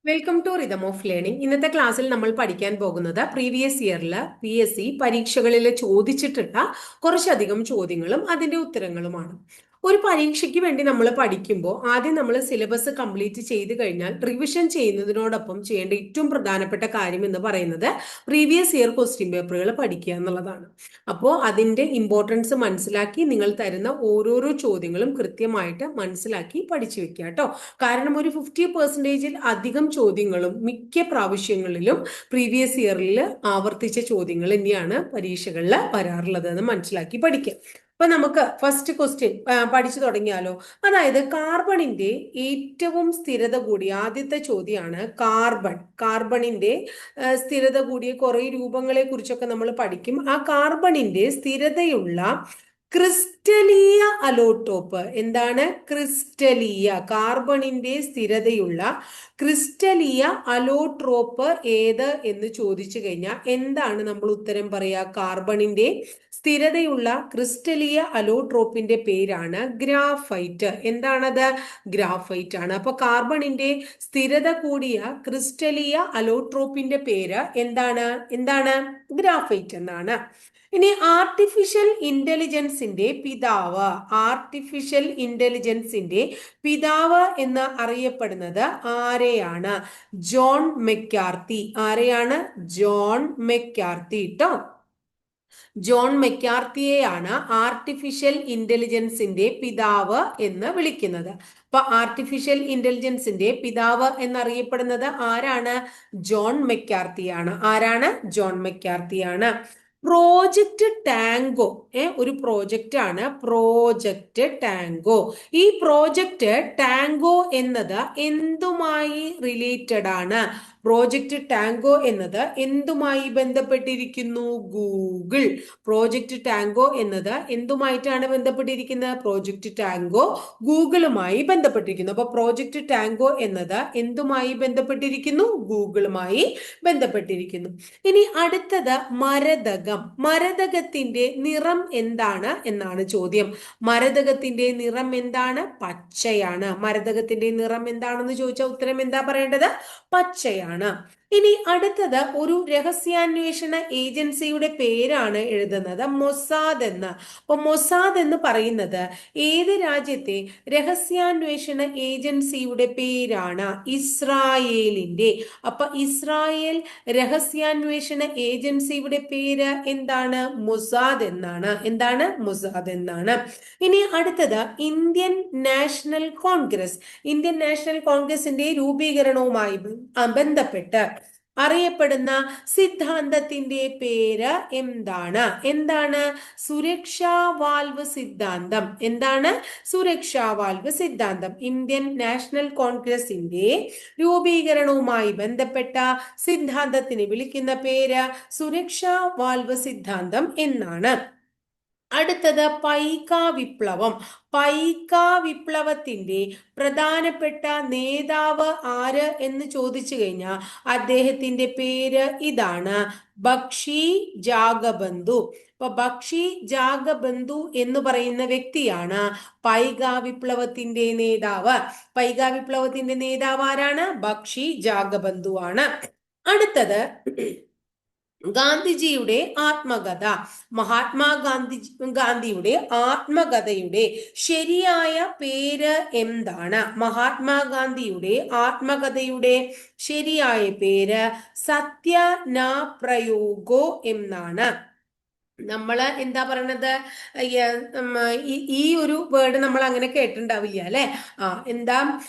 Welcome to rhythm of learning. ഇന്നത്തെ ക്ലാസ്സിൽ നമ്മൾ പഠിക്കാൻ പോകുന്നത് പ്രീവിയസ് ഇയറിൽ PSC പരീക്ഷകളിൽ ചോദിച്ചിട്ടുള്ള കുറച്ചധികം ചോദ്യങ്ങളും അതിന്റെ ഉത്തരങ്ങളുമാണ്. ഒരു പരീക്ഷയ്ക്ക് വേണ്ടി നമ്മൾ പഠിക്കുമ്പോൾ ആദ്യം നമ്മൾ സിലബസ് കംപ്ലീറ്റ് ചെയ്ത് കഴിഞ്ഞാൽ റിവിഷൻ ചെയ്യുന്നതിനോടൊപ്പം ചെയ്യേണ്ട ഏറ്റവും പ്രധാനപ്പെട്ട കാര്യം എന്ന് പറയുന്നത് പ്രീവിയസ് ഇയർ ക്വസ്റ്റ്യൻ പേപ്പറുകൾ പഠിക്കുക എന്നുള്ളതാണ്. അപ്പോൾ അതിന്റെ ഇമ്പോർട്ടൻസ് മനസ്സിലാക്കി നിങ്ങൾ തരുന്ന ഓരോരോ ചോദ്യങ്ങളും കൃത്യമായിട്ട് മനസ്സിലാക്കി പഠിച്ചു വെക്കുക കേട്ടോ. കാരണം ഒരു 50% അധികം ചോദ്യങ്ങളും മിക്ക പ്രാവശ്യങ്ങളിലും പ്രീവിയസ് ഇയറിൽ ആവർത്തിച്ച ചോദ്യങ്ങൾ തന്നെയാണ് പരീക്ഷകളിൽ വരാറുള്ളത് എന്ന് മനസ്സിലാക്കി പഠിക്കാം. അപ്പൊ നമുക്ക് ഫസ്റ്റ് ക്വസ്റ്റ്യൻ പഠിച്ചു തുടങ്ങിയാലോ. അതായത് കാർബണിന്റെ ഏറ്റവും സ്ഥിരത കൂടിയ ആദ്യത്തെ ചോദ്യമാണ് കാർബണിന്റെ സ്ഥിരത കൂടിയ കുറെ രൂപങ്ങളെ കുറിച്ചൊക്കെ നമ്മൾ പഠിക്കും. ആ കാർബണിന്റെ സ്ഥിരതയുള്ള ക്രിസ്റ്റലീയ അലോട്ടോപ്പ് എന്താണ്? ക്രിസ്റ്റലീയ കാർബണിന്റെ സ്ഥിരതയുള്ള ക്രിസ്റ്റലീയ അലോട്രോപ്പ് ഏത് എന്ന് ചോദിച്ചു കഴിഞ്ഞാൽ എന്താണ് നമ്മൾ ഉത്തരം പറയാ? കാർബണിന്റെ സ്ഥിരതയുള്ള ക്രിസ്റ്റലീയ അലോട്രോപ്പിന്റെ പേരാണ് ഗ്രാഫൈറ്റ്. എന്താണത്? ഗ്രാഫൈറ്റ് ആണ്. അപ്പൊ കാർബണിന്റെ സ്ഥിരത കൂടിയ ക്രിസ്റ്റലീയ അലോട്രോപ്പിന്റെ പേര് എന്താണ്? ഗ്രാഫൈറ്റ് എന്നാണ്. ഇനി ആർട്ടിഫിഷ്യൽ ഇന്റലിജൻസിന്റെ പിതാവ് എന്ന് അറിയപ്പെടുന്നത് ആരെയാണ്? John McCarthy. ആരെയാണ്? ജോൺ മെക്കാർത്തി ട്ടോ. ജോൺ മെക്കാർത്തിയെയാണ് ആർട്ടിഫിഷ്യൽ ഇന്റലിജൻസിന്റെ പിതാവ് എന്ന് വിളിക്കുന്നത്. അപ്പൊ ആർട്ടിഫിഷ്യൽ ഇന്റലിജൻസിന്റെ പിതാവ് എന്നറിയപ്പെടുന്നത് ആരാണ്? ജോൺ മെക്കാർത്തിയാണ്. ആരാണ്? ജോൺ മെക്കാർത്തിയാണ്. പ്രോജക്റ്റ് ടാങ്കോ ഒരു പ്രോജക്റ്റ് ആണ് പ്രോജക്റ്റ് ടാങ്കോ. ഈ പ്രോജക്റ്റ് ടാങ്കോ എന്നത് എന്തുമായി റിലേറ്റഡ് ആണ്? പ്രോജക്റ്റ് ടാങ്കോ എന്നത് എന്തുമായി ബന്ധപ്പെട്ടിരിക്കുന്നു? ഗൂഗിൾ. പ്രോജക്റ്റ് ടാങ്കോ എന്നത് എന്തുമായിട്ടാണ് ബന്ധപ്പെട്ടിരിക്കുന്നത്? പ്രോജക്റ്റ് ടാങ്കോ ഗൂഗിളുമായി ബന്ധപ്പെട്ടിരിക്കുന്നു. അപ്പൊ പ്രോജക്റ്റ് ടാങ്കോ എന്നത് എന്തുമായി ബന്ധപ്പെട്ടിരിക്കുന്നു? ഗൂഗിളുമായി ബന്ധപ്പെട്ടിരിക്കുന്നു. ഇനി അടുത്തത് മരതകത്തിന്റെ നിറം എന്താണ് എന്നാണ് ചോദ്യം. മരതകത്തിന്റെ നിറം എന്താണ്? പച്ചയാണ്. മരതകത്തിന്റെ നിറം എന്താണെന്ന് ചോദിച്ചാൽ ഉത്തരം എന്താ പറയേണ്ടത്? പച്ചയാണ്. ഇനി അടുത്തത് ഒരു രഹസ്യാന്വേഷണ ഏജൻസിയുടെ പേരാണ് എഴുതുന്നത് മൊസാദ് എന്ന്. അപ്പൊ മൊസാദ് എന്ന് പറയുന്നത് ഏത് രാജ്യത്തെ രഹസ്യാന്വേഷണ ഏജൻസിയുടെ പേരാണ്? ഇസ്രായേലിന്റെ. അപ്പൊ ഇസ്രായേൽ രഹസ്യാന്വേഷണ ഏജൻസിയുടെ പേര് എന്താണ്? മൊസാദ് എന്നാണ്. മൊസാദ് എന്നാണ്. ഇനി അടുത്തത് ഇന്ത്യൻ നാഷണൽ കോൺഗ്രസിന്റെ രൂപീകരണവുമായി ബന്ധപ്പെട്ട് അറിയപ്പെടുന്ന സിദ്ധാന്തത്തിന്റെ പേര് എന്താണ്? സുരക്ഷാ വാൽവ് സിദ്ധാന്തം. സുരക്ഷാ വാൽവ് സിദ്ധാന്തം. ഇന്ത്യൻ നാഷണൽ കോൺഗ്രസിന്റെ രൂപീകരണവുമായി ബന്ധപ്പെട്ട സിദ്ധാന്തത്തിന് വിളിക്കുന്ന പേര് സുരക്ഷാ വാൽവ് സിദ്ധാന്തം എന്നാണ്. അടുത്തത് പൈക വിപ്ലവത്തിന്റെ പ്രധാനപ്പെട്ട നേതാവ് ആര് എന്ന് ചോദിച്ചു കഴിഞ്ഞാൽ അദ്ദേഹത്തിന്റെ പേര് ഇതാണ്, ബക്ഷി ജാഗബന്ധു. അപ്പൊ ബക്ഷി ജാഗബന്ധു എന്ന് പറയുന്ന വ്യക്തിയാണ് പൈക വിപ്ലവത്തിന്റെ നേതാവ് ആരാണ്? ബക്ഷി ജാഗബന്ധു ആണ്. അടുത്തത് ഗാന്ധിജിയുടെ ആത്മകഥ. ഗാന്ധിയുടെ ആത്മകഥയുടെ ശരിയായ പേര് എന്താണ്? മഹാത്മാഗാന്ധിയുടെ ആത്മകഥയുടെ ശരിയായ പേര് സത്യനാപ്രയോഗോ എന്നാണ്. നമ്മള് എന്താ പറയണത്? ഈ ഒരു വേർഡ് നമ്മൾ അങ്ങനെ കേട്ടിട്ടുണ്ടാവില്ല അല്ലെ? എന്താ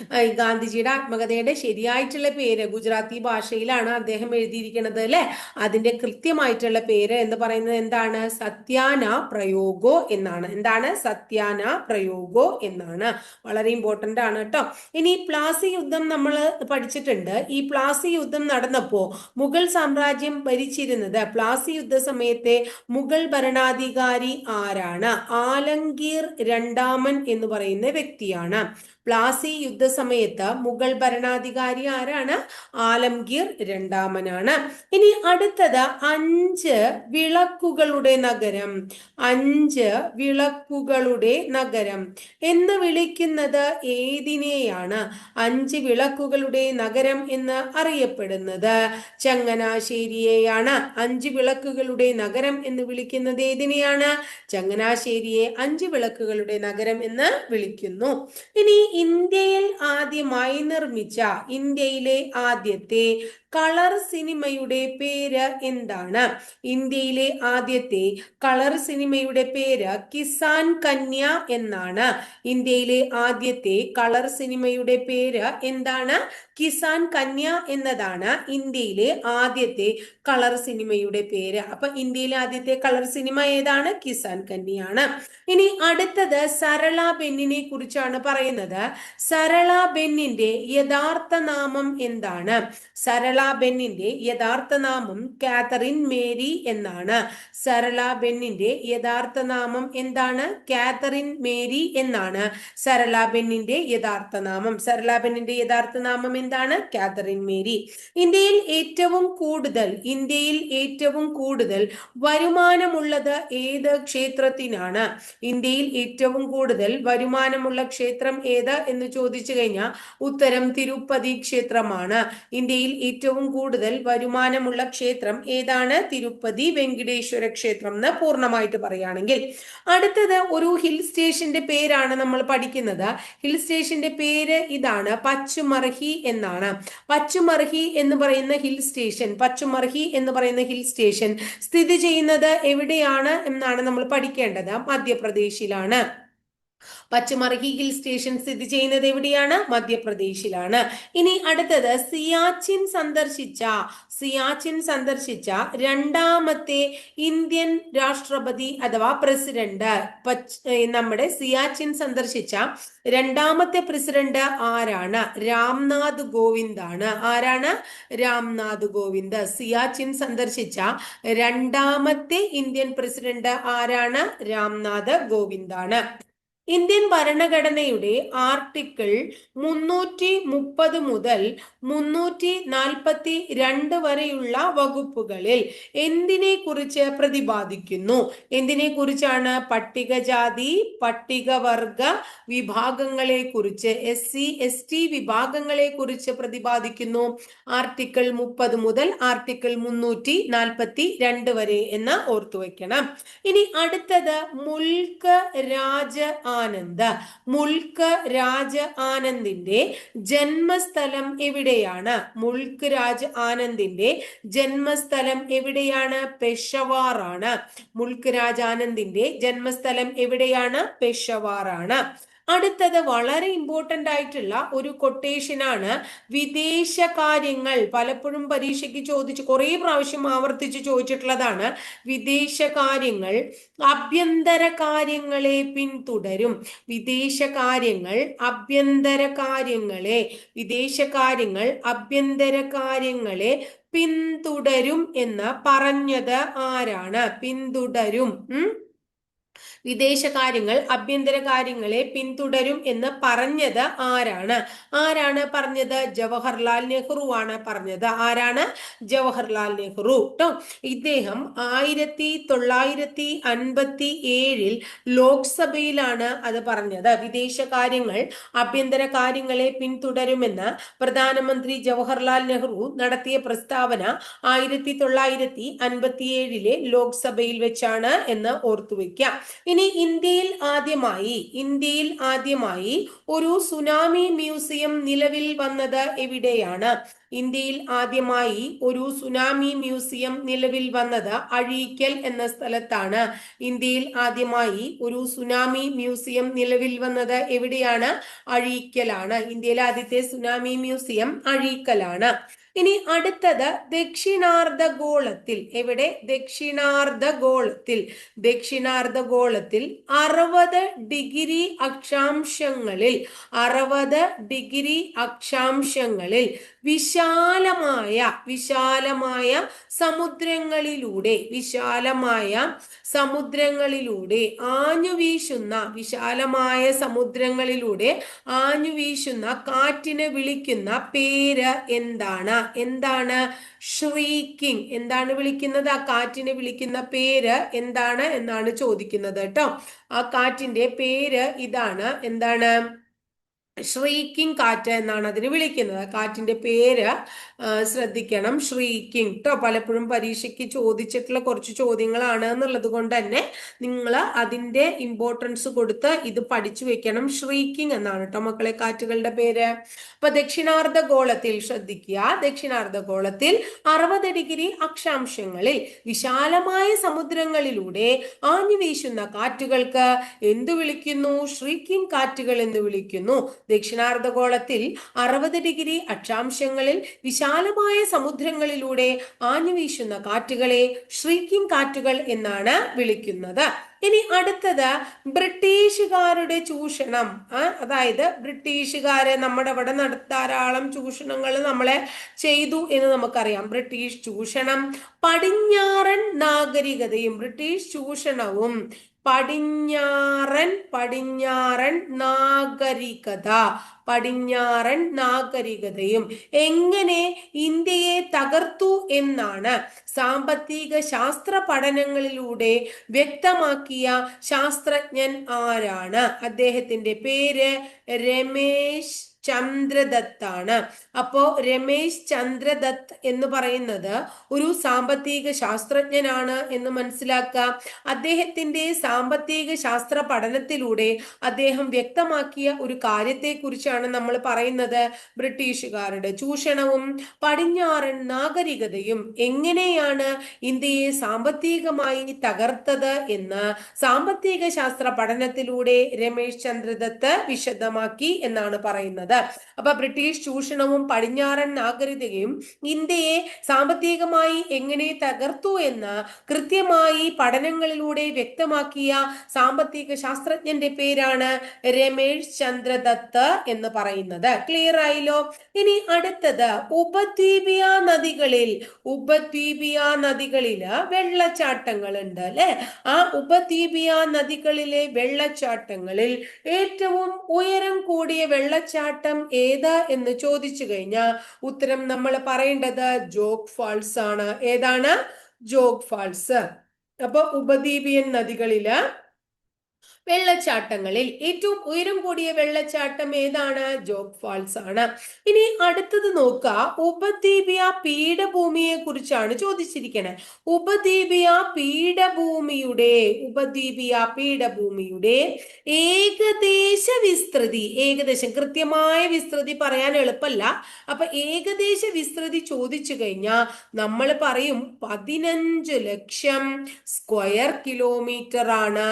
ഗാന്ധിജിയുടെ ആത്മകഥയുടെ ശരിയായിട്ടുള്ള പേര്? ഗുജറാത്തി ഭാഷയിലാണ് അദ്ദേഹം എഴുതിയിരിക്കുന്നത് അല്ലെ? അതിന്റെ കൃത്യമായിട്ടുള്ള പേര് എന്ന് പറയുന്നത് എന്താണ്? സത്യാന പ്രയോഗോ എന്നാണ്. സത്യാന പ്രയോഗോ എന്നാണ്. വളരെ ഇമ്പോർട്ടന്റ് ആണ് കേട്ടോ. ഇനി പ്ലാസി യുദ്ധം നമ്മൾ പഠിച്ചിട്ടുണ്ട്. ഈ പ്ലാസി യുദ്ധം നടന്നപ്പോ മുഗൾ സാമ്രാജ്യം ഭരിച്ചിരുന്നത് പ്ലാസി യുദ്ധ സമയത്തെ മുഗൾ ഭരണാധികാരി ആരാണ്? ആലംഗീർ രണ്ടാമൻ എന്ന് പറയുന്ന വ്യക്തിയാണ്. പ്ലാസി യുദ്ധസമയത്ത് മുഗൾ ഭരണാധികാരി ആരാണ്? ആലംഗീർ രണ്ടാമനാണ്. ഇനി അടുത്തത് 5 വിളക്കുകളുടെ നഗരം. 5 വിളക്കുകളുടെ നഗരം എന്ന് വിളിക്കുന്നത് ഏതിനെയാണ്? 5 വിളക്കുകളുടെ നഗരം എന്ന് അറിയപ്പെടുന്നത് ചങ്ങനാശ്ശേരിയെയാണ്. 5 വിളക്കുകളുടെ നഗരം എന്ന് വിളിക്കുന്നത് ഏതിനെയാണ്? ചങ്ങനാശ്ശേരിയെ 5 വിളക്കുകളുടെ നഗരം എന്ന് വിളിക്കുന്നു. ഇനി ഇന്ത്യയിൽ ആദ്യമായി നിർമ്മിച്ച ഇന്ത്യയിലെ ആദ്യത്തെ കളർ സിനിമയുടെ പേര് എന്താണ്? ഇന്ത്യയിലെ ആദ്യത്തെ കളർ സിനിമയുടെ പേര് കിസാൻ കന്യ എന്നാണ്. ഇന്ത്യയിലെ ആദ്യത്തെ കളർ സിനിമയുടെ പേര് എന്താണ്? കിസാൻ കന്യ എന്നതാണ് ഇന്ത്യയിലെ ആദ്യത്തെ കളർ സിനിമയുടെ പേര്. അപ്പൊ ഇന്ത്യയിലെ ആദ്യത്തെ കളർ സിനിമ ഏതാണ്? കിസാൻ കന്യയാണ്. ഇനി അടുത്തത് സരള ബെന്നിനെ കുറിച്ചാണ് പറയുന്നത്. സരള ബെന്നിന്റെ യഥാർത്ഥ നാമം എന്താണ്? സരള ബെന്നിന്റെ യഥാർത്ഥ നാമം കാതറിൻ മേരി എന്നാണ്. സരള ബെന്നിന്റെ യഥാർത്ഥ നാമം എന്താണ്? കാതറിൻ മേരി എന്നാണ് സരള ബെന്നിന്റെ യഥാർത്ഥ നാമം. സരള ബെന്നിന്റെ യഥാർത്ഥ നാമം എന്താണ്? Catherine Mary. ഇന്ത്യയിൽ ഏറ്റവും കൂടുതൽ വരുമാനമുള്ളത് ഏത് ക്ഷേത്രത്തിനാണ്? ഇന്ത്യയിൽ ഏറ്റവും കൂടുതൽ വരുമാനമുള്ള ക്ഷേത്രം ഏത് എന്ന് ചോദിച്ചു കഴിഞ്ഞാൽ ഉത്തരം തിരുപ്പതി ക്ഷേത്രമാണ്. ഇന്ത്യയിൽ ഏറ്റവും കൂടുതൽ വരുമാനമുള്ള ക്ഷേത്രം ഏതാണ്? തിരുപ്പതി വെങ്കടേശ്വര ക്ഷേത്രം എന്ന് പൂർണ്ണമായിട്ട് പറയുകയാണെങ്കിൽ. അടുത്തത് ഒരു ഹിൽ സ്റ്റേഷന്റെ പേരാണ് നമ്മൾ പഠിക്കുന്നത്. ഹിൽ സ്റ്റേഷന്റെ പേര് ഇതാണ്, പച്ചുമർഹി എന്നാണ്. പച്ചുമർഹി എന്ന് പറയുന്ന ഹിൽ സ്റ്റേഷൻ സ്ഥിതി ചെയ്യുന്നത് എവിടെയാണ് എന്നാണ് നമ്മൾ പഠിക്കേണ്ടത്? മധ്യപ്രദേശിലാണ്. പച്ചുമർഹി ഹിൽ സ്റ്റേഷൻ സ്ഥിതി ചെയ്യുന്നത് എവിടെയാണ്? മധ്യപ്രദേശിലാണ്. ഇനി അടുത്തത് സിയാച്ചിൻ സന്ദർശിച്ച രണ്ടാമത്തെ ഇന്ത്യൻ രാഷ്ട്രപതി അഥവാ പ്രസിഡന്റ്. നമ്മുടെ സിയാച്ചിൻ സന്ദർശിച്ച രണ്ടാമത്തെ പ്രസിഡന്റ് ആരാണ്? രാംനാഥ് കോവിന്ദ് ആണ്. ആരാണ്? രാംനാഥ് കോവിന്ദ്. സിയാച്ചിൻ സന്ദർശിച്ച രണ്ടാമത്തെ ഇന്ത്യൻ പ്രസിഡന്റ് ആരാണ്? രാംനാഥ് കോവിന്ദ് ആണ്. ഇന്ത്യൻ ഭരണഘടനയുടെ ആർട്ടിക്കിൾ 330 മുതൽ 342 വരെയുള്ള വകുപ്പുകളിൽ എന്തിനെ കുറിച്ച് പ്രതിപാദിക്കുന്നു? എന്തിനെ കുറിച്ചാണ്? പട്ടികജാതി പട്ടികവർഗ വിഭാഗങ്ങളെ കുറിച്ച്, SC ST വിഭാഗങ്ങളെ കുറിച്ച് പ്രതിപാദിക്കുന്നു. ആർട്ടിക്കിൾ 30 മുതൽ ആർട്ടിക്കിൾ 342 വരെ എന്ന് ഓർത്തു വെക്കണം. ഇനി അടുത്തത് മുൽക്ക് രാജ് ആനന്ദിന്റെ ജന്മസ്ഥലം എവിടെയാണ്? മുൽക്ക് രാജ് ആനന്ദിന്റെ ജന്മസ്ഥലം എവിടെയാണ്? പെഷവാർ ആണ്. മുൽക്ക് രാജ് ആനന്ദിന്റെ ജന്മസ്ഥലം എവിടെയാണ്? പെഷവാർ ആണ്. അടുത്തത് വളരെ ഇമ്പോർട്ടന്റ് ആയിട്ടുള്ള ഒരു കൊട്ടേഷനാണ്. വിദേശകാര്യങ്ങൾ പലപ്പോഴും പരീക്ഷയ്ക്ക് ചോദിച്ച് കുറെ പ്രാവശ്യം ആവർത്തിച്ച് ചോദിച്ചിട്ടുള്ളതാണ്. വിദേശകാര്യങ്ങൾ ആഭ്യന്തര കാര്യങ്ങളെ പിന്തുടരും. വിദേശകാര്യങ്ങൾ ആഭ്യന്തര കാര്യങ്ങളെ പിന്തുടരും എന്ന് പറഞ്ഞത് ആരാണ്? വിദേശകാര്യങ്ങൾ ആഭ്യന്തര കാര്യങ്ങളെ പിന്തുടരും എന്ന് പറഞ്ഞത് ആരാണ് പറഞ്ഞത്? ജവഹർലാൽ നെഹ്റു ആണ് പറഞ്ഞത്. ആരാണ്? ജവഹർലാൽ നെഹ്റു ട്ടോ. ഇദ്ദേഹം 1957 ലോക്സഭയിലാണ് അത് പറഞ്ഞത്. വിദേശകാര്യങ്ങൾ ആഭ്യന്തര കാര്യങ്ങളെ പിന്തുടരുമെന്ന് പ്രധാനമന്ത്രി ജവഹർലാൽ നെഹ്റു നടത്തിയ പ്രസ്താവന 1957 ലോക്സഭയിൽ വെച്ചാണ് എന്ന് ഓർത്തുവെക്കാം. ഇനി ഇന്ത്യയിൽ ആദ്യമായി ഒരു സുനാമി മ്യൂസിയം നിലവിൽ വന്നത് എവിടെയാണ്? ഇന്ത്യയിൽ ആദ്യമായി ഒരു സുനാമി മ്യൂസിയം നിലവിൽ വന്നത് അഴീക്കൽ എന്ന സ്ഥലത്താണ്. ഇന്ത്യയിൽ ആദ്യമായി ഒരു സുനാമി മ്യൂസിയം നിലവിൽ വന്നത് എവിടെയാണ്? അഴീക്കലാണ്. ഇന്ത്യയിലെ ആദ്യത്തെ സുനാമി മ്യൂസിയം അഴീക്കലാണ്. ഇനി അടുത്തത് ദക്ഷിണാർദ്ധഗോളത്തിൽ. എവിടെ? ദക്ഷിണാർദ്ധഗോളത്തിൽ 60 ഡിഗ്രി അക്ഷാംശങ്ങളിൽ വിശാലമായ വിശാലമായ സമുദ്രങ്ങളിലൂടെ ആഞ്ഞു വീശുന്ന കാറ്റിനെ വിളിക്കുന്ന പേര് എന്താണ്? ഷ്രീക്കിംഗ്. എന്താണ് വിളിക്കുന്നത്? ആ കാറ്റിനെ വിളിക്കുന്ന പേര് എന്താണ് എന്നാണ് ചോദിക്കുന്നത് കേട്ടോ. ആ കാറ്റിന്റെ പേര് ഇതാണ്. എന്താണ്? ഷ്രീക്കിംഗ് കാറ്റ് എന്നാണ് അതിന് വിളിക്കുന്നത്. കാറ്റിന്റെ പേര് ശ്രദ്ധിക്കണം, ഷ്രീക്കിംഗ് കേട്ടോ. പലപ്പോഴും പരീക്ഷയ്ക്ക് ചോദിച്ചിട്ടുള്ള കുറച്ച് ചോദ്യങ്ങളാണ് എന്നുള്ളത് കൊണ്ട് തന്നെ നിങ്ങൾ അതിന്റെ ഇമ്പോർട്ടൻസ് കൊടുത്ത് ഇത് പഠിച്ചു വെക്കണം. ഷ്രീക്കിംഗ് എന്നാണ് കേട്ടോ മക്കളെ കാറ്റുകളുടെ പേര്. അപ്പൊ ദക്ഷിണാർദ്ധഗോളത്തിൽ ശ്രദ്ധിക്കുക, ദക്ഷിണാർദ്ധഗോളത്തിൽ 60 ഡിഗ്രി അക്ഷാംശങ്ങളിൽ വിശാലമായ സമുദ്രങ്ങളിലൂടെ ആഞ്ഞു വീശുന്ന കാറ്റുകൾക്ക് എന്തു വിളിക്കുന്നു? ഷ്രീക്കിംഗ് കാറ്റുകൾ എന്ന് വിളിക്കുന്നു. ദക്ഷിണാർദ്ധഗോളത്തിൽ 60 ഡിഗ്രി അക്ഷാംശങ്ങളിൽ വിശാലമായ സമുദ്രങ്ങളിലൂടെ ആഞ്ഞു വീശുന്ന കാറ്റുകളെ ഷ്രീക്കിംഗ് കാറ്റുകൾ എന്നാണ് വിളിക്കുന്നത്. ഇനി അടുത്തത് ബ്രിട്ടീഷുകാരുടെ ചൂഷണം. അതായത് ബ്രിട്ടീഷുകാരെ നമ്മുടെ ഇവിടെ ധാരാളം ചൂഷണങ്ങൾ നമ്മളെ ചെയ്തു എന്ന് നമുക്കറിയാം. ബ്രിട്ടീഷ് ചൂഷണം, പടിഞ്ഞാറൻ നാഗരികതയും ബ്രിട്ടീഷ് ചൂഷണവും പടിഞ്ഞാറൻ നാഗരികതയും എങ്ങനെ ഇന്ത്യയെ തകർത്തു എന്നാണ് സാമ്പത്തിക ശാസ്ത്ര പഠനങ്ങളിലൂടെ വ്യക്തമാക്കിയ ശാസ്ത്രജ്ഞൻ ആരാണ്? അദ്ദേഹത്തിന്റെ പേര് രമേശ് ചന്ദ്രദത്താണ്. അപ്പോ രമേശ് ചന്ദ്രദത്ത് എന്ന് പറയുന്നത് ഒരു സാമ്പത്തിക ശാസ്ത്രജ്ഞനാണ് എന്ന് മനസ്സിലാക്കുക. അദ്ദേഹത്തിന്റെ സാമ്പത്തിക ശാസ്ത്ര പഠനത്തിലൂടെ അദ്ദേഹം വ്യക്തമാക്കിയ ഒരു കാര്യത്തെ കുറിച്ചാണ് നമ്മൾ പറയുന്നത്. ബ്രിട്ടീഷുകാരുടെ ചൂഷണവും പടിഞ്ഞാറൻ നാഗരികതയും എങ്ങനെയാണ് ഇന്ത്യയെ സാമ്പത്തികമായി തകർത്തത് എന്ന് സാമ്പത്തിക ശാസ്ത്ര പഠനത്തിലൂടെ രമേശ് ചന്ദ്രദത്ത് വിശദമാക്കി എന്നാണ് പറയുന്നത്. അപ്പൊ ബ്രിട്ടീഷ് ചൂഷണവും പടിഞ്ഞാറൻ നാഗരികതയും ഇന്ത്യയെ സാമ്പത്തികമായി എങ്ങനെ തകർത്തു എന്ന് കൃത്യമായി പഠനങ്ങളിലൂടെ വ്യക്തമാക്കിയ സാമ്പത്തിക ശാസ്ത്രജ്ഞന്റെ പേരാണ് രമേശ് ചന്ദ്രദത്ത് എന്ന് പറയുന്നത്. ക്ലിയർ ആയില്ലോ? ഇനി അടുത്തത് ഉപദ്വീപീയ നദികളില് വെള്ളച്ചാട്ടങ്ങൾ ഉണ്ട് അല്ലെ? ആ ഉപദ്വീപീയ നദികളിലെ വെള്ളച്ചാട്ടങ്ങളിൽ ഏറ്റവും ഉയരം കൂടിയ വെള്ളച്ചാട്ടം ഏതാ എന്ന് ചോദിച്ചു കഴിഞ്ഞാൽ ഉത്തരം നമ്മൾ പറയേണ്ടത് ജോഗ് ഫാൾസ് ആണ്. ഏതാണ്? ജോഗ് ഫാൾസ്. അപ്പൊ ഉപദ്വീപിയൻ നദികളില് വെള്ളച്ചാട്ടങ്ങളിൽ ഏറ്റവും ഉയരം കൂടിയ വെള്ളച്ചാട്ടം ഏതാണ്? ജോഗ് ഫാൾസ് ആണ്. ഇനി അടുത്തത് നോക്കുക, ഉപദ്വീപീയ പീഠഭൂമിയെ കുറിച്ചാണ് ചോദിച്ചിരിക്കുന്നത്. ഉപദ്വീപീയ പീഠഭൂമിയുടെ ഏകദേശ വിസ്തൃതി, കൃത്യമായ വിസ്തൃതി പറയാൻ എളുപ്പമല്ല. അപ്പൊ ഏകദേശ വിസ്തൃതി ചോദിച്ചു കഴിഞ്ഞാൽ നമ്മൾ പറയും 15 ലക്ഷം സ്ക്വയർ കിലോമീറ്റർ ആണ്.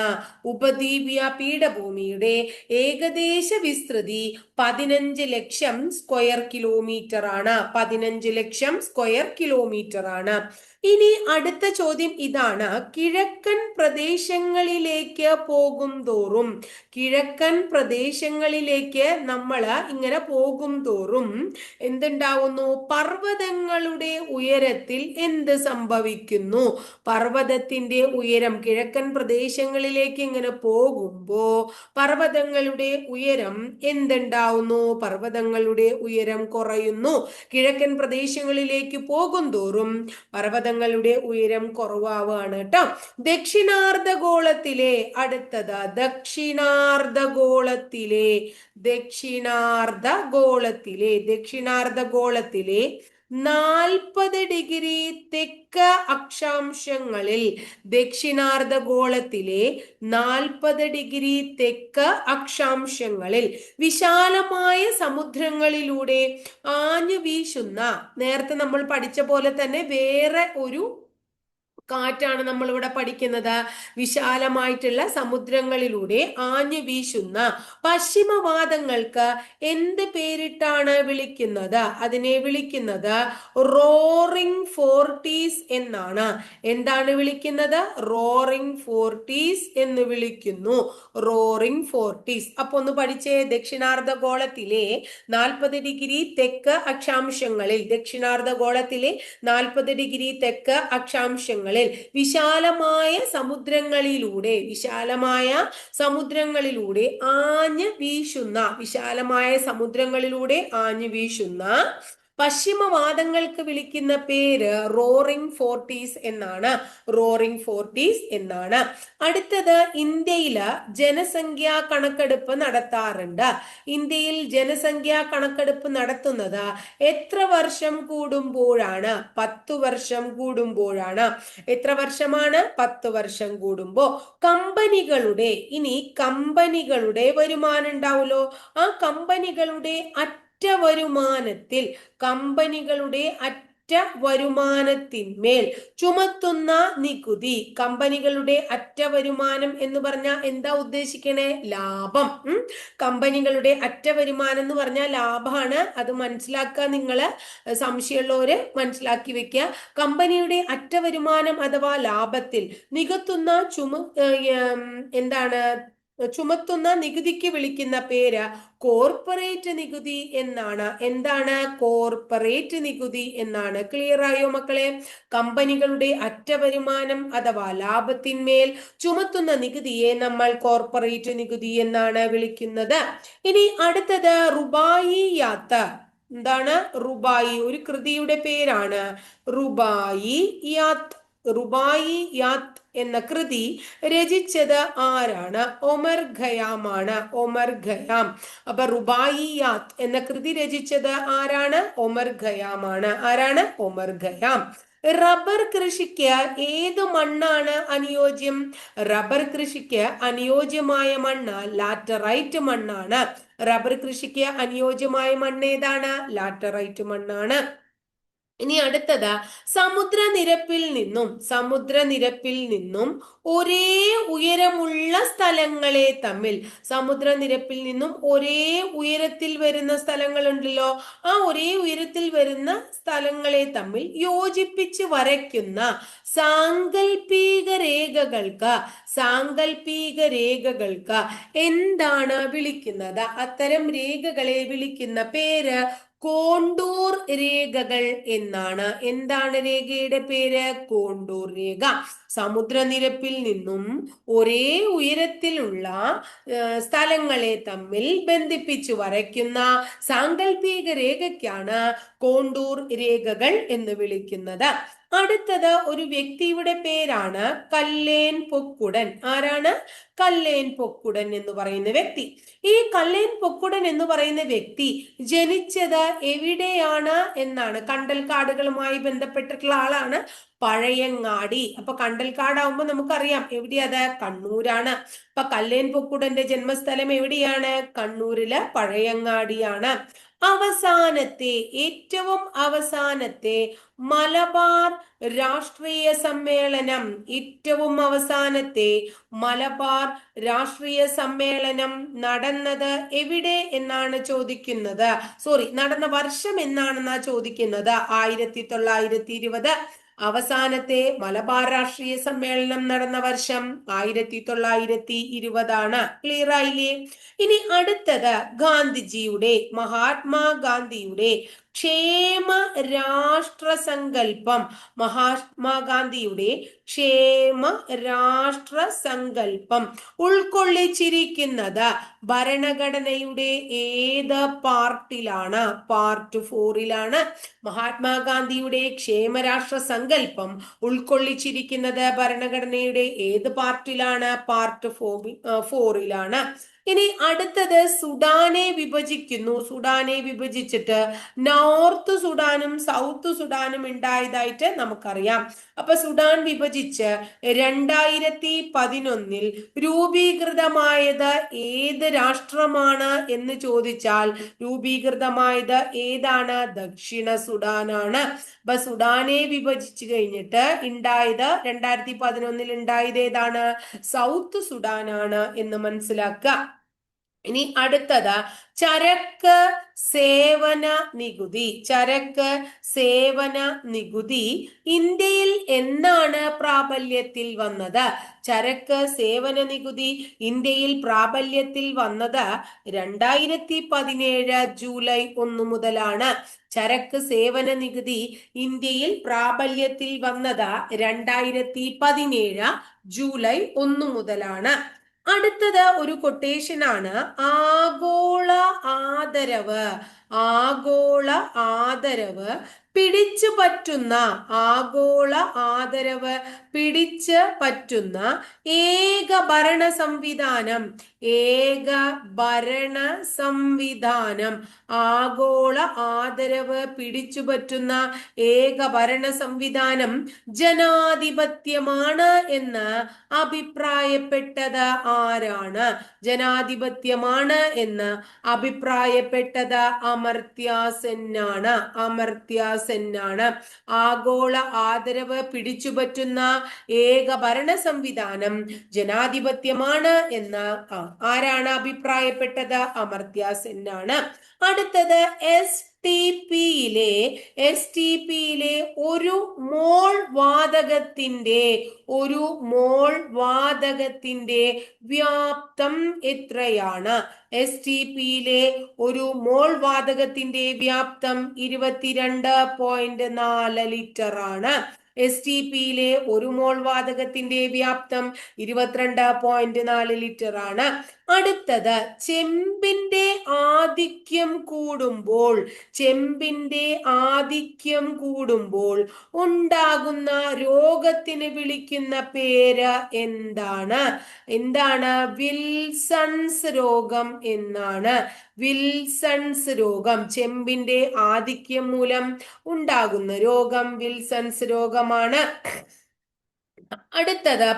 ഉപദ്വീപീയ പീഠഭൂമിയുടെ ഏകദേശ വിസ്തൃതി 15 ലക്ഷം സ്ക്വയർ കിലോമീറ്റർ ആണ്. 15 ലക്ഷം സ്ക്വയർ കിലോമീറ്റർ ആണ്. ഇനി അടുത്ത ചോദ്യം ഇതാണ്, കിഴക്കൻ പ്രദേശങ്ങളിലേക്ക് പോകും തോറും നമ്മൾ ഇങ്ങനെ പോകും തോറും എന്തുണ്ടാവുന്നു? പർവ്വതങ്ങളുടെ ഉയരത്തിൽ എന്ത് സംഭവിക്കുന്നു? പർവ്വതത്തിന്റെ ഉയരം കിഴക്കൻ പ്രദേശങ്ങളിലേക്ക് ഇങ്ങനെ പോകുമ്പോ പർവ്വതങ്ങളുടെ ഉയരം എന്തുണ്ടാവുന്നു? പർവ്വതങ്ങളുടെ ഉയരം കുറയുന്നു. കിഴക്കൻ പ്രദേശങ്ങളിലേക്ക് പോകും തോറും പർവ്വതങ്ങളുടെ ഉയരം കുറവാണ് കേട്ടോ. ദക്ഷിണാർദ്ധഗോളത്തിലെ 40 ഡിഗ്രി തെക്ക് അക്ഷാംശങ്ങളിൽ വിശാലമായ സമുദ്രങ്ങളിലൂടെ ആഞ്ഞു വീശുന്ന, നേരത്തെ നമ്മൾ പഠിച്ച പോലെ തന്നെ വേറെ ഒരു കാറ്റാണ് നമ്മൾ ഇവിടെ പഠിക്കുന്നത്. വിശാലമായിട്ടുള്ള സമുദ്രങ്ങളിലൂടെ ആഞ്ഞു വീശുന്ന പശ്ചിമവാദങ്ങൾക്ക് എന്ത് പേരിട്ടാണ് വിളിക്കുന്നത്? അതിനെ വിളിക്കുന്നത് റോറിംഗ് ഫോർട്ടീസ് എന്നാണ്. എന്താണ് വിളിക്കുന്നത്? റോറിംഗ് ഫോർട്ടീസ് എന്ന് വിളിക്കുന്നു. Roaring forties. അപ്പൊ ഒന്ന് പഠിച്ചേ. ദക്ഷിണാർദ്ധഗോളത്തിലെ 40 ഡിഗ്രി തെക്ക് അക്ഷാംശങ്ങളിൽ, ദക്ഷിണാർദ്ധഗോളത്തിലെ 40 ഡിഗ്രി തെക്ക് അക്ഷാംശങ്ങളിൽ വിശാലമായ സമുദ്രങ്ങളിലൂടെ ആഞ്ഞു വീശുന്ന പശ്ചിമവാദങ്ങൾക്ക് വിളിക്കുന്ന പേര് റോറിംഗ് ഫോർട്ടീസ് എന്നാണ്. റോറിംഗ് ഫോർട്ടീസ് എന്നാണ്. അടുത്തത്, ഇന്ത്യയില് ജനസംഖ്യാ കണക്കെടുപ്പ് നടത്താറുണ്ട്. ഇന്ത്യയിൽ ജനസംഖ്യാ കണക്കെടുപ്പ് നടത്തുന്നത് എത്ര വർഷം കൂടുമ്പോഴാണ്? 10 വർഷം കൂടുമ്പോഴാണ്. എത്ര വർഷമാണ്? 10 വർഷം കൂടുമ്പോ. കമ്പനികളുടെ വരുമാനം ഉണ്ടാവുമല്ലോ. ആ കമ്പനികളുടെ അറ്റ വരുമാനത്തിന്മേൽ ചുമത്തുന്ന നികുതി. കമ്പനികളുടെ അറ്റ വരുമാനം എന്ന് പറഞ്ഞാൽ എന്താ ഉദ്ദേശിക്കണേ? ലാഭം. കമ്പനികളുടെ അറ്റ വരുമാനം എന്ന് പറഞ്ഞാൽ ലാഭമാണ്. അത് മനസ്സിലാക്കുക. നിങ്ങള് സംശയമുള്ളവര് മനസ്സിലാക്കി വെക്കുക. കമ്പനിയുടെ അറ്റ വരുമാനം അഥവാ ലാഭത്തിൽ ചുമത്തുന്ന നികുതിക്ക് വിളിക്കുന്ന പേര് കോർപ്പറേറ്റ് നികുതി എന്നാണ്. എന്താണ്? കോർപ്പറേറ്റ് നികുതി എന്നാണ്. ക്ലിയർ ആയോ മക്കളെ? കമ്പനികളുടെ അറ്റ വരുമാനം അഥവാ ലാഭത്തിന്മേൽ ചുമത്തുന്ന നികുതിയെ നമ്മൾ കോർപ്പറേറ്റ് നികുതി എന്നാണ് വിളിക്കുന്നത്. ഇനി അടുത്തത്, റുബായി യാത്ത്. എന്താണ് റുബായി? ഒരു കൃതിയുടെ പേരാണ് റുബായി യാത്ത്. റുബായി യാത്ത് എന്ന കൃതി രചിച്ചത് ആരാണ്? ഒമർ ഖയാം ആണ്. ഒമർ ഖയാം. അപ്പൊ റുബായി യാത്ത് എന്ന കൃതി രചിച്ചത് ആരാണ്? ഒമർ ഖയാം ആണ്. ആരാണ്? ഒമർ ഖയാം. റബ്ബർ കൃഷിക്ക് ഏത് മണ്ണാണ് അനുയോജ്യം? റബ്ബർ കൃഷിക്ക് അനുയോജ്യമായ മണ്ണ് ലാറ്ററൈറ്റ് മണ്ണാണ്. റബ്ബർ കൃഷിക്ക് അനുയോജ്യമായ മണ്ണ് ഏതാണ്? ലാറ്ററൈറ്റ് മണ്ണാണ്. ഇനി അടുത്തത്, സമുദ്രനിരപ്പിൽ നിന്നും ഒരേ ഉയരമുള്ള സ്ഥലങ്ങളെ തമ്മിൽ, സമുദ്രനിരപ്പിൽ നിന്നും ഒരേ ഉയരത്തിൽ വരുന്ന സ്ഥലങ്ങളുണ്ടല്ലോ, ആ ഒരേ ഉയരത്തിൽ വരുന്ന സ്ഥലങ്ങളെ തമ്മിൽ യോജിപ്പിച്ച് വരയ്ക്കുന്ന സാങ്കല്പിക രേഖകൾക്ക് എന്താണ് വിളിക്കുന്നത്? അത്തരം രേഖകളെ വിളിക്കുന്ന പേര് കോണ്ടൂർ രേഖകൾ എന്നാണ്. എന്താണ് രേഖയുടെ പേര്? കോണ്ടൂർ രേഖ. സമുദ്രനിരപ്പിൽ നിന്നും ഒരേ ഉയരത്തിലുള്ള സ്ഥലങ്ങളെ തമ്മിൽ ബന്ധിപ്പിച്ചു വരയ്ക്കുന്ന സാങ്കല്പിക രേഖയ്ക്കാണ് കോണ്ടൂർ രേഖകൾ എന്ന് വിളിക്കുന്നത്. അടുത്തത്, ഒരു വ്യക്തിയുടെ പേരാണ് കല്ലേൻ പൊക്കുടൻ. ആരാണ്? കല്ലേൻ പൊക്കുടൻ എന്ന് പറയുന്ന വ്യക്തി. ഈ കല്ലേൻ പൊക്കുടൻ എന്ന് പറയുന്ന വ്യക്തി ജനിച്ചത് എവിടെയാണ് എന്നാണ്. കണ്ടൽക്കാടുകളുമായി ബന്ധപ്പെട്ടിട്ടുള്ള ആളാണ്. പഴയങ്ങാടി. അപ്പൊ കണ്ടൽക്കാടാവുമ്പോ നമുക്കറിയാം എവിടെയത്? കണ്ണൂരാണ്. അപ്പൊ കല്ലേൻ പൊക്കുടന്റെ ജന്മസ്ഥലം എവിടെയാണ്? കണ്ണൂരില് പഴയങ്ങാടിയാണ്. ഏറ്റവും അവസാനത്തെ മലബാർ രാഷ്ട്രീയ സമ്മേളനം നടന്നത് എവിടെ എന്നാണ് ചോദിക്കുന്നത്. നടന്ന വർഷം എന്നാണെന്നാ ചോദിക്കുന്നത്. 1920. അവസാനത്തെ മലബാർ രാഷ്ട്രീയ സമ്മേളനം നടന്ന വർഷം 1920 ആണ്. ക്ലിയർ ആയില്ലേ? ഇനി അടുത്തത്, മഹാത്മാഗാന്ധിയുടെ ക്ഷേമ രാഷ്ട്ര സങ്കല്പം. മഹാത്മാഗാന്ധിയുടെ ക്ഷേമ രാഷ്ട്ര സങ്കല്പം ഉൾക്കൊള്ളിച്ചിരിക്കുന്നത് ഭരണഘടനയുടെ ഏത് പാർട്ടിലാണ്? പാർട്ട് 4 മഹാത്മാഗാന്ധിയുടെ ക്ഷേമരാഷ്ട്ര സങ്കല്പം ഉൾക്കൊള്ളിച്ചിരിക്കുന്നത് ഭരണഘടനയുടെ ഏത് പാർട്ടിലാണ്? പാർട്ട് 4. ഇനി അടുത്തത് സുഡാനെ വിഭജിക്കുന്നു. സുഡാനെ വിഭജിച്ചിട്ട് നോർത്ത് സുഡാനും സൗത്ത് സുഡാനും ഉണ്ടായതായിട്ട് നമുക്കറിയാം. അപ്പൊ സുഡാൻ വിഭജിച്ച് 2011 രൂപീകൃതമായത് ഏത് രാഷ്ട്രമാണ് എന്ന് ചോദിച്ചാൽ രൂപീകൃതമായത് ഏതാണ്? ദക്ഷിണ സുഡാനാണ്. അപ്പൊ സുഡാനെ വിഭജിച്ചു കഴിഞ്ഞിട്ട് ഉണ്ടായത് 2011 ഉണ്ടായത് ഏതാണ്? സൗത്ത് സുഡാനാണ് എന്ന് മനസ്സിലാക്കുക. ഇനി അടുത്തത് ചരക്ക് സേവന നികുതി. ചരക്ക് സേവന നികുതി ഇന്ത്യയിൽ എന്നാണ് പ്രാബല്യത്തിൽ വന്നത്? ചരക്ക് സേവന നികുതി ഇന്ത്യയിൽ പ്രാബല്യത്തിൽ വന്നത് 2017 ജൂലൈ 1 മുതലാണ്. ചരക്ക് സേവന നികുതി ഇന്ത്യയിൽ പ്രാബല്യത്തിൽ വന്നത് 2017 ജൂലൈ 1 മുതലാണ്. അടുത്തത് ഒരു കൊട്ടേഷൻ ആണ്. ആഗോള ആദരവ്. ആഗോള ആദരവ് പിടിച്ചു പറ്റുന്ന. ആഗോള ആദരവ് പിടിച്ച് പറ്റുന്ന ഏക ഭരണ സംവിധാനം. ഏക ഭരണ സംവിധാനം. ആഗോള ആദരവ് പിടിച്ചു പറ്റുന്ന ഏക ഭരണ സംവിധാനം ജനാധിപത്യമാണ് എന്ന് അഭിപ്രായപ്പെട്ടത് ആരാണ്? ജനാധിപത്യമാണ് എന്ന് അഭിപ്രായപ്പെട്ടത് അമർത്യ സെന്നാണ്. അമർത്യ സെന്നാണ്. ആഗോള ആദരവ് പിടിച്ചുപറ്റുന്ന ഏക ഭരണ സംവിധാനം ജനാധിപത്യമാണ് എന്ന് ആരാണ് അഭിപ്രായപ്പെട്ടത്? അമർത്യ സെന്നാണ്. അടുത്തത് എസ് ടി പിയിലെ ഒരു മോൾ വാതകത്തിന്റെ വ്യാപ്തം എത്രയാണ്? എസ് ടി പിയിലെ ഒരു മോൾ വാതകത്തിന്റെ വ്യാപ്തം 22.4 ലിറ്റർ ആണ്. എസ് ടി പിയിലെ ഒരു മോൾ വാതകത്തിന്റെ വ്യാപ്തം 22.4 ലിറ്റർ ആണ്. അടുത്തത് ചെമ്പിന്റെ ആധിക്യം കൂടുമ്പോൾ. ചെമ്പിന്റെ ആധിക്യം കൂടുമ്പോൾ ഉണ്ടാകുന്ന രോഗത്തിന് വിളിക്കുന്ന പേര് എന്താണ്? എന്താണ്? വിൽസൺസ് രോഗം എന്നാണ്. വിൽസൺസ് രോഗം. ചെമ്പിന്റെ ആധിക്യം മൂലം ഉണ്ടാകുന്ന രോഗം വിൽസൺസ് രോഗമാണ്. അടുത്തത്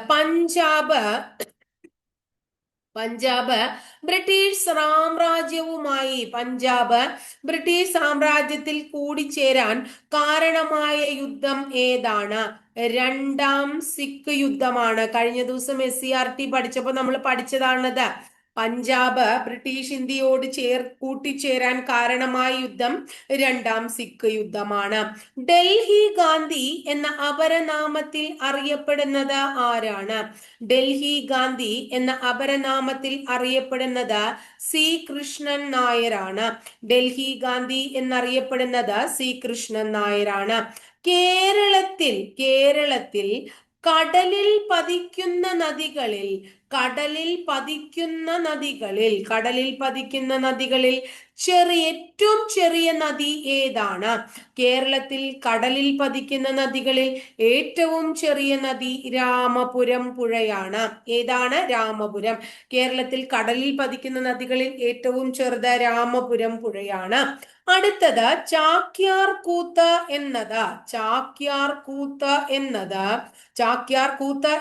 പഞ്ചാബ് ബ്രിട്ടീഷ് സാമ്രാജ്യത്തിൽ കൂടിച്ചേരാൻ കാരണമായ യുദ്ധം ഏതാണ്? രണ്ടാം സിഖ് യുദ്ധമാണ്. കഴിഞ്ഞ ദിവസം SCERT പഠിച്ചപ്പോൾ നമ്മൾ പഠിച്ചതാണത്. പഞ്ചാബ് ബ്രിട്ടീഷ് ഇന്ത്യയോട് കൂട്ടിച്ചേരാൻ കാരണമായ യുദ്ധം രണ്ടാം സിഖ് യുദ്ധമാണ്. ഡൽഹി ഗാന്ധി എന്ന അപരനാമത്തിൽ അറിയപ്പെടുന്നത് ആരാണ്? ഡൽഹി ഗാന്ധി എന്ന അപരനാമത്തിൽ അറിയപ്പെടുന്നത് സി കൃഷ്ണൻ നായരാണ്. ഡൽഹി ഗാന്ധി എന്നറിയപ്പെടുന്നത് സി കൃഷ്ണൻ നായരാണ്. കേരളത്തിൽ കടലിൽ പതിക്കുന്ന നദികളിൽ ഏറ്റവും ചെറിയ നദി ഏതാണ്? കേരളത്തിൽ കടലിൽ പതിക്കുന്ന നദികളിൽ ഏറ്റവും ചെറിയ നദി രാമപുരം പുഴയാണ്. ഏതാണ്? രാമപുരം. കേരളത്തിൽ കടലിൽ പതിക്കുന്ന നദികളിൽ ഏറ്റവും ചെറുത് രാമപുരം പുഴയാണ്. അടുത്തത് ചാക്യാർ കൂത്ത്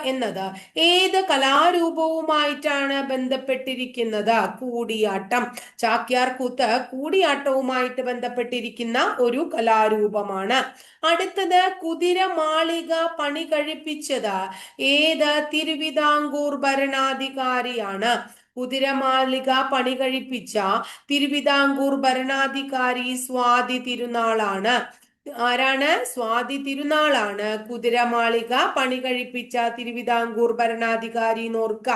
എന്നത് ഏത് കലാരൂപവുമായിട്ടാണ് ബന്ധപ്പെട്ടിരിക്കുന്നത്? കൂടിയാട്ടം. ചാക്യാർ കൂത്ത് കൂടിയാട്ടവുമായിട്ട് ബന്ധപ്പെട്ടിരിക്കുന്ന ഒരു കലാരൂപമാണ്. അടുത്തത് കുതിരമാളിക പണി കഴിപ്പിച്ചത് ഏത് തിരുവിതാംകൂർ ഭരണാധികാരിയാണ്? കുതിരമാളിക പണി കഴിപ്പിച്ച തിരുവിതാംകൂർ ഭരണാധികാരി സ്വാതി തിരുനാളാണ്. ആരാണ്? സ്വാതി തിരുനാളാണ് കുതിരമാളിക പണി കഴിപ്പിച്ച തിരുവിതാംകൂർ ഭരണാധികാരി നോർക്ക.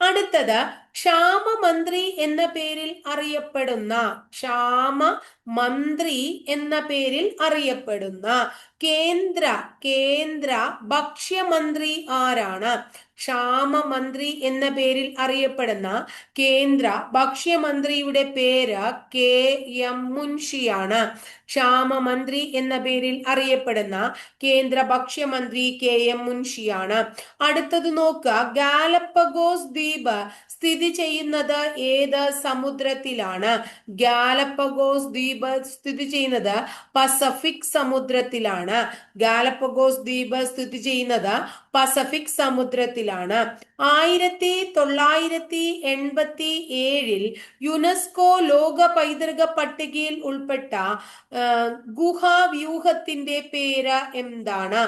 അടുത്തത് ക്ഷാമമന്ത്രി എന്ന പേരിൽ അറിയപ്പെടുന്ന കേന്ദ്ര ഭക്ഷ്യമന്ത്രി ആരാണ്? ക്ഷാമമന്ത്രി എന്ന പേരിൽ അറിയപ്പെടുന്ന കേന്ദ്ര ഭക്ഷ്യമന്ത്രിയുടെ പേര് KM മുൻഷിയാണ്. ക്ഷാമമന്ത്രി എന്ന പേരിൽ അറിയപ്പെടുന്ന കേന്ദ്ര ഭക്ഷ്യമന്ത്രി KM മുൻഷിയാണ്. അടുത്തത് നോക്കുക. ഗാലപ്പഗോസ് ദ്വീപ് സ്ഥിതി സ്ഥിതി ചെയ്യുന്നത് ഏത് സമുദ്രത്തിലാണ്? ഗാലപ്പഗോസ് ദ്വീപ് സ്ഥിതി ചെയ്യുന്നത് പസഫിക് സമുദ്രത്തിലാണ്. ഗാലപ്പഗോസ് ദ്വീപ് സ്ഥിതി ചെയ്യുന്നത് പസഫിക് സമുദ്രത്തിലാണ്. 1987 യുനെസ്കോ ലോക പൈതൃക പട്ടികയിൽ ഉൾപ്പെട്ട ഗുഹാവ്യൂഹത്തിന്റെ പേര് എന്താണ്?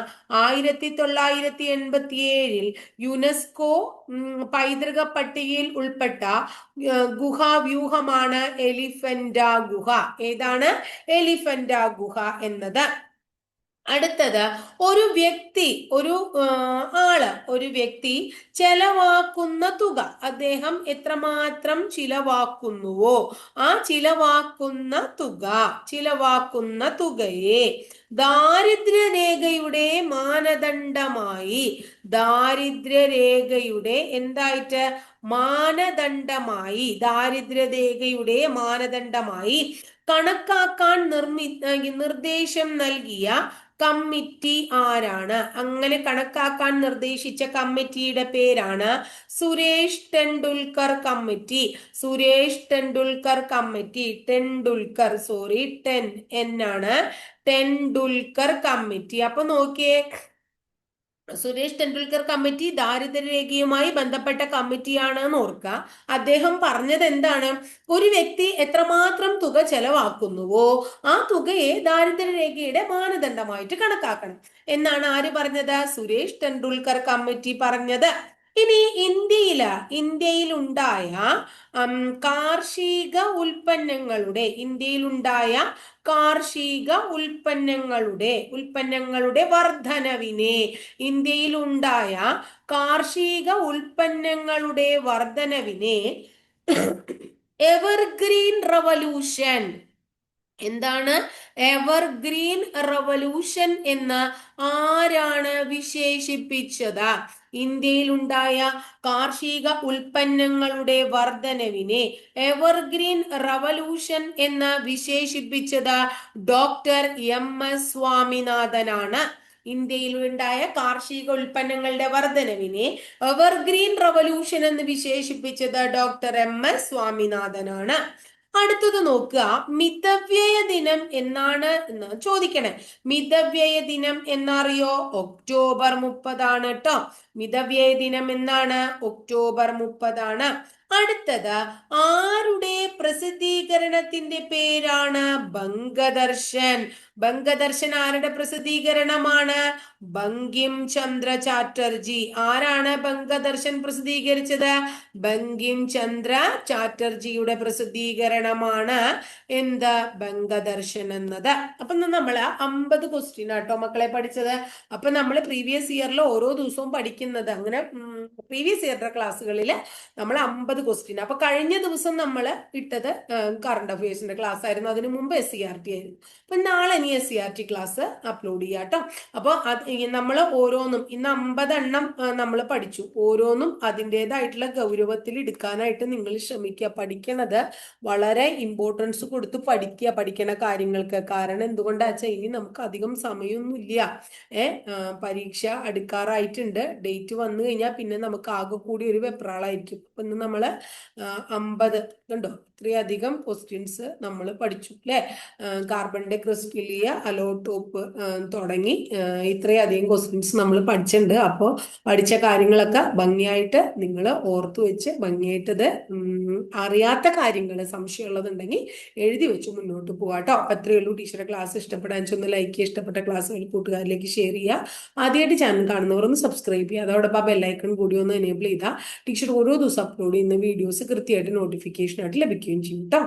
1987 യുനെസ്കോ പൈതൃക പട്ടികയിൽ ഉൾപ്പെട്ട ഗുഹാവ്യൂഹമാണ് എലിഫന്റ ഗുഹ. ഏതാണ്? എലിഫന്റ ഗുഹ എന്നത്. അടുത്തത്, ഒരു വ്യക്തി ഒരു വ്യക്തി ചെലവാക്കുന്ന തുക, അദ്ദേഹം എത്രമാത്രം ചിലവാക്കുന്നുവോ ആ ചിലവാക്കുന്ന തുകയെ ദാരിദ്ര്യരേഖയുടെ മാനദണ്ഡമായി എന്തായിട്ട് മാനദണ്ഡമായി കണക്കാക്കാൻ നിർദ്ദേശം നൽകിയ കമ്മിറ്റി ആരാണ്? അങ്ങനെ കണക്കാക്കാൻ നിർദ്ദേശിച്ച കമ്മിറ്റിയുടെ പേരാണ് സുരേഷ് ടെണ്ടുൽക്കർ കമ്മിറ്റി. എന്നാണ് ടെണ്ടുൽക്കർ കമ്മിറ്റി. അപ്പൊ നോക്കിയേ, സുരേഷ് ടെണ്ടുൽക്കർ കമ്മിറ്റി ദാരിദ്ര്യരേഖയുമായി ബന്ധപ്പെട്ട കമ്മിറ്റിയാണ് എന്ന് ഓർക്കുക. അദ്ദേഹം പറഞ്ഞത് എന്താണ്? ഒരു വ്യക്തി എത്രമാത്രം തുക ചെലവാക്കുന്നുവോ ആ തുകയെ ദാരിദ്ര്യരേഖയുടെ മാനദണ്ഡമായിട്ട് കണക്കാക്കണം എന്നാണ് ആര് പറഞ്ഞത്? സുരേഷ് ടെണ്ടുൽക്കർ കമ്മിറ്റി പറഞ്ഞത്. ഇനി ഇന്ത്യയിലുണ്ടായ കാർഷിക ഉൽപ്പന്നങ്ങളുടെ വർധനവിനെ എവർഗ്രീൻ റവല്യൂഷൻ. എന്താണ് എവർഗ്രീൻ റവല്യൂഷൻ എന്ന് ആരാണ് വിശേഷിപ്പിച്ചത്? ഇന്ത്യയിലുണ്ടായ കാർഷിക ഉൽപ്പന്നങ്ങളുടെ വർധനവിനെ എവർഗ്രീൻ റവല്യൂഷൻ എന്ന് വിശേഷിപ്പിച്ചത് ഡോക്ടർ എം.എസ്. സ്വാമിനാഥനാണ്. ഇന്ത്യയിലുണ്ടായ കാർഷിക ഉൽപ്പന്നങ്ങളുടെ വർധനവിനെ എവർഗ്രീൻ റവല്യൂഷൻ എന്ന് വിശേഷിപ്പിച്ചത് ഡോക്ടർ എം.എസ്. സ്വാമിനാഥനാണ്. അടുത്തത് നോക്കുക, മിതവ്യയ ദിനം എന്നാണ് എന്ന് ചോദിക്കണേ. മിതവ്യയ ദിനം എന്നറിയോ? ഒക്ടോബർ 30 കേട്ടോ. മിതവ്യയ ദിനം എന്നാണ്? ഒക്ടോബർ 30. അടുത്തത്, ആരുടെ പ്രസിദ്ധീകരണത്തിന്റെ പേരാണ് ബംഗദർശൻ? ബംഗദർശൻ ആരുടെ പ്രസിദ്ധീകരണമാണ്? ബങ്കിം ചന്ദ്ര ചാറ്റർജി. ആരാണ് ബംഗദർശൻ പ്രസിദ്ധീകരിച്ചത്? ബങ്കിം ചന്ദ്ര ചാറ്റർജിയുടെ പ്രസിദ്ധീകരണമാണ് എന്ത്? ബംഗദർശൻ എന്നത്. അപ്പൊ നമ്മള് 50 ക്വസ്റ്റ്യൻ ആട്ടോ മക്കളെ പഠിച്ചത്. അപ്പൊ നമ്മൾ പ്രീവിയസ് ഇയറിൽ ഓരോ ദിവസവും പഠിക്കുന്നത്, അങ്ങനെ പ്രീവിയസ് ഇയറിന്റെ ക്ലാസ്സുകളിൽ നമ്മൾ 50 ക്വസ്റ്റ്യൻ. അപ്പൊ കഴിഞ്ഞ ദിവസം നമ്മൾ ഇട്ടത് കറണ്ട് അഫയേഴ്സിന്റെ ക്ലാസ് ആയിരുന്നു, അതിനു മുമ്പ് SCERT ആയിരുന്നു. അപ്പൊ നാളെ ഇനി SCERT ക്ലാസ് അപ്ലോഡ് ചെയ്യാട്ടോ. അപ്പൊ നമ്മൾ ഓരോന്നും ഇന്ന് 50 എണ്ണം നമ്മൾ പഠിച്ചു. ഓരോന്നും അതിൻ്റെതായിട്ടുള്ള ഗൗരവത്തിൽ എടുക്കാനായിട്ട് നിങ്ങൾ ശ്രമിക്കുക. പഠിക്കണത് വളരെ ഇമ്പോർട്ടൻസ് കൊടുത്ത് പഠിക്കണ കാര്യങ്ങൾക്ക്. കാരണം എന്തുകൊണ്ടാച്ചാൽ ഇനി നമുക്ക് അധികം സമയമൊന്നുമില്ല. പരീക്ഷ അടുക്കാറായിട്ടുണ്ട്. ഡേറ്റ് വന്നു കഴിഞ്ഞാൽ പിന്നെ നമുക്ക് ആകെ കൂടി ഒരു വെപ്രാളായിരിക്കും. അപ്പൊ ഇന്ന് നമ്മള് 50 കണ്ടോ, ഇത്രയധികം ക്വസ്റ്റ്യൻസ് നമ്മൾ പഠിച്ചു അല്ലെ. കാർബണിന്റെ ക്രിസ്റ്റലിയ അലോട്ടോപ്പ് തുടങ്ങി ഇത്രയധികം ക്വസ്റ്റ്യൻസ് നമ്മൾ പഠിച്ചിട്ടുണ്ട്. അപ്പോൾ പഠിച്ച കാര്യങ്ങളൊക്കെ ഭംഗിയായിട്ട് നിങ്ങൾ ഓർത്തു വെച്ച് ഭംഗിയായിട്ടത് അറിയാത്ത കാര്യങ്ങൾ സംശയമുള്ളതുണ്ടെങ്കിൽ എഴുതി വെച്ച് മുന്നോട്ട് പോവാട്ടോ. അത്രയേ ഉള്ളൂ. ടീച്ചറെ ക്ലാസ് ഇഷ്ടപ്പെടാൻ ഒന്ന് ലൈക്ക് ചെയ്യുക, ഇഷ്ടപ്പെട്ട ക്ലാസ്സുകൾ കൂട്ടുകാരിലേക്ക് ഷെയർ ചെയ്യുക. ആദ്യമായിട്ട് ചാനൽ കാണുന്നവർ ഒന്ന് സബ്സ്ക്രൈബ് ചെയ്യുക. അതോടൊപ്പം ബെല്ലൈക്കൺ കൂടി ഒന്ന് എനേബിൾ ചെയ്താൽ ടീച്ചർ ഓരോ ദിവസം അപ്ലോഡ് ചെയ്യുന്ന വീഡിയോസ് കൃത്യമായിട്ട് നോട്ടിഫിക്കേഷൻ ആയിട്ട് ലഭിക്കുകയും ചെയ്യും കേട്ടോ.